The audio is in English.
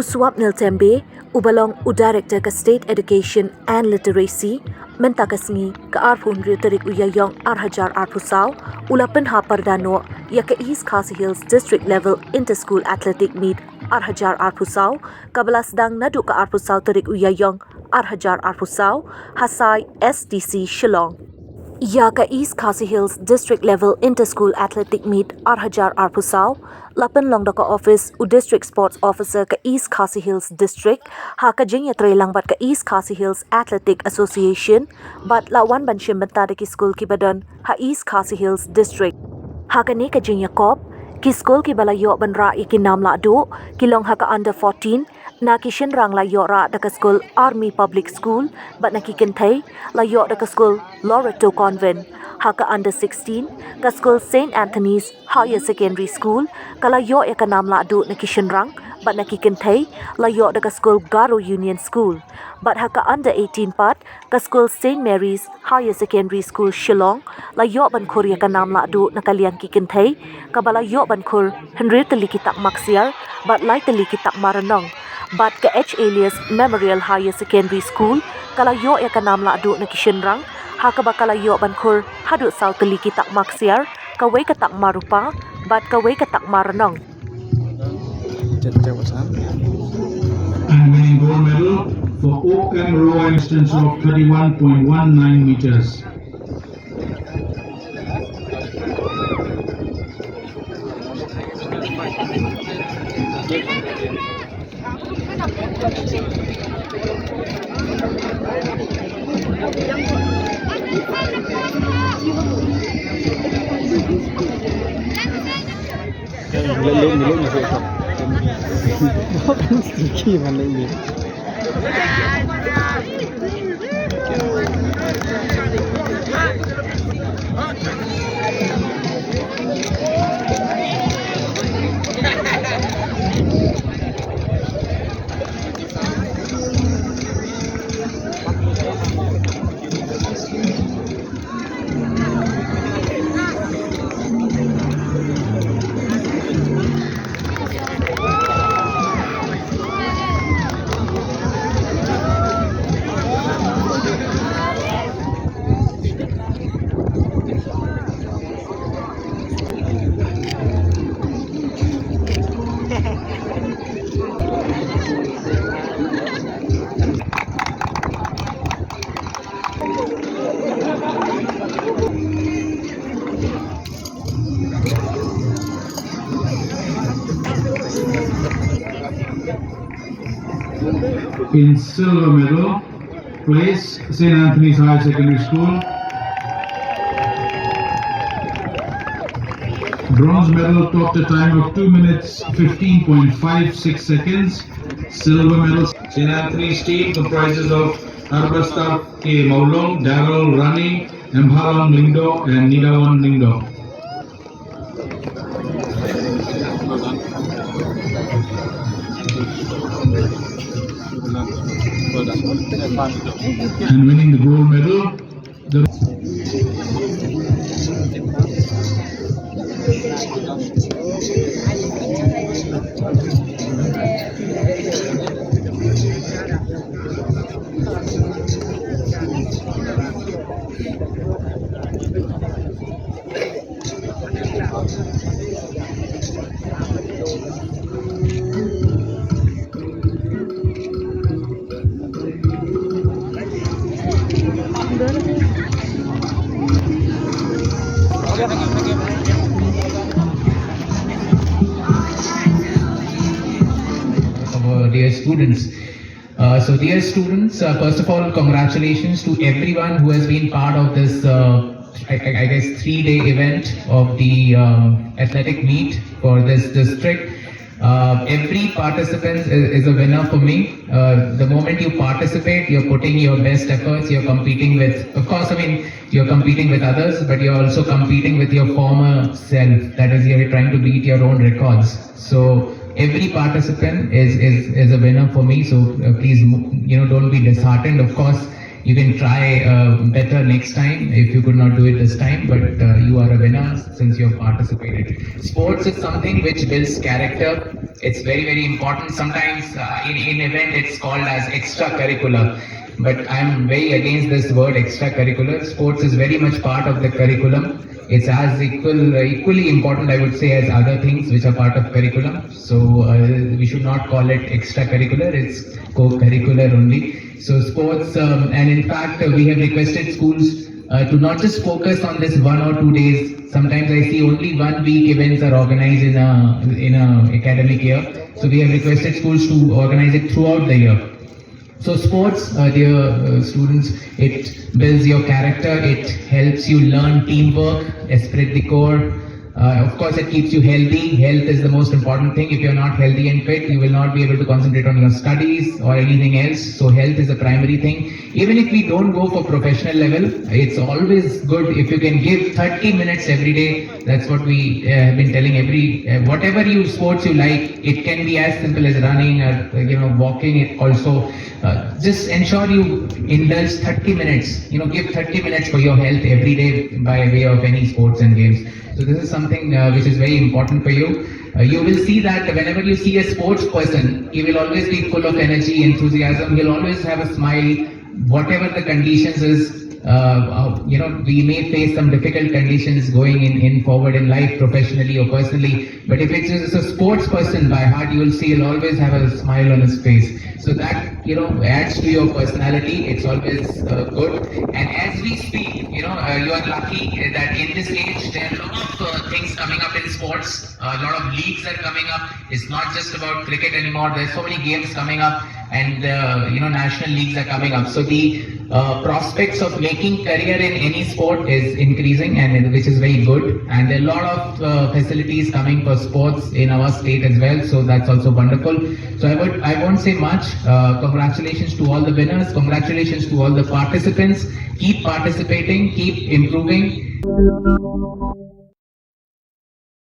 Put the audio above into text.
Swapnil Tembe, Ubalong Director ka State Education and Literacy, mynta ka sngi ka arphunri Tarik Iaiong arhajar arphusau, ula Pynhap Pyrda Noh, ya ka East Khasi Hills District Level Interschool Athletic Meet arhajar arphusau, kabala sdang naduh ka arphusau Tarik Iaiong arhajar arphusau, SAI STC Shillong. Ya ka East Khasi Hills District Level Interschool Athletic Meet arhajar arphusau, la pynlong ka office u District Sports Officer ka East Khasi Hills District, ha ka jingiatreilang bat ka East Khasi Hills Athletic Association, bat la wan ban Shim ki skul kiba ha East Khasi Hills District. Ha ka ni ka jingiakop, ki skul ki balayo ban ra ikinam lahduh, kilong ha ka under 14, na ki shynrang la yo ra da ka skul Army Public School, bat na ki kynthei la yo da ka skul Loreto Conven, ha ka under 16, ka skul St. Anthony's Higher Secondary School, kala yo ya ka nam lahduh na ki shynrang, bat na ki kynthei la yo da ka skul Garo Union School, bat ha ka under 18 pat, ka skul St. Mary's Higher Secondary School Shillong, la yo ban khur ya ka nam lahduh na ka liang ki kynthei, ka bala yo ban khur tylli ki takma ksiar, bat lai tylli ki takma ranong, bat ka H Elias Memorial Higher Secondary School, kala yo ya ka nam lahduh na ki shynrang, ha ka ba kala yo ban khur hadu sau tylli ki takma ksiar, ka wei ka takma rupa, bat ka wei ka takma ranong. And winning gold medal for oak and row and distance of 31.19 meters. In silver medal, place St. Anthony's Higher Secondary School. Bronze medal clocked a time of 2 minutes 15.56 seconds. Silver medal, St. Anthony's team comprises of Arbasta K. Maulong, Darrell Rani, Mhalong Lingdo and Nidawan Lingdo. And winning the gold medal, dear students. So dear students, first of all, congratulations to everyone who has been part of this, I guess, 3-day event of the athletic meet for this district. Every participant is a winner for me. The moment you participate, you're putting your best efforts, you're competing with, of course, I mean, you're competing with others, but you're also competing with your former self. That is, you're trying to beat your own records. So every participant is a winner for me. So please, don't be disheartened. Of course, You can try better next time if you could not do it this time, but you are a winner since you have participated. Sports is something which builds character. It's very, very important. Sometimes in event it's called as extracurricular, but I'm very against this word extracurricular. Sports is very much part of the curriculum. It's as equally important, I would say, as other things which are part of curriculum. So we should not call it extracurricular, it's co-curricular only. So sports, and in fact, we have requested schools to not just focus on this 1 or 2 days. Sometimes I see only 1 week events are organized in a academic year. So we have requested schools to organize it throughout the year. So sports, dear students, it builds your character, it helps you learn teamwork, esprit de corps. Of course, it keeps you healthy. Health is the most important thing. If you're not healthy and fit, you will not be able to concentrate on your studies or anything else. So health is a primary thing. Even if we don't go for professional level, it's always good if you can give 30 minutes every day. That's what we have been telling whatever sports you like, it can be as simple as running or walking. It also just ensure you indulge 30 minutes. Give 30 minutes for your health every day by way of any sports and games. So this is something which is very important for you. You will see that whenever you see a sports person, he will always be full of energy, enthusiasm. He'll always have a smile, whatever the conditions is. We may face some difficult conditions going in forward in life, professionally or personally. But if it's just a sports person by heart, you will see he'll always have a smile on his face. So that adds to your personality. It's always good. And as we speak, you are lucky that in this age there are a lot of things coming up in sports. A lot of leagues are coming up. It's not just about cricket anymore. There's so many games coming up, and national leagues are coming up. So the prospects of making career in any sport is increasing, and which is very good. And there are a lot of facilities coming for sports in our state as well. So that's also wonderful. So I won't say much. Congratulations to all the winners. Congratulations to all the participants. Keep participating. Keep improving.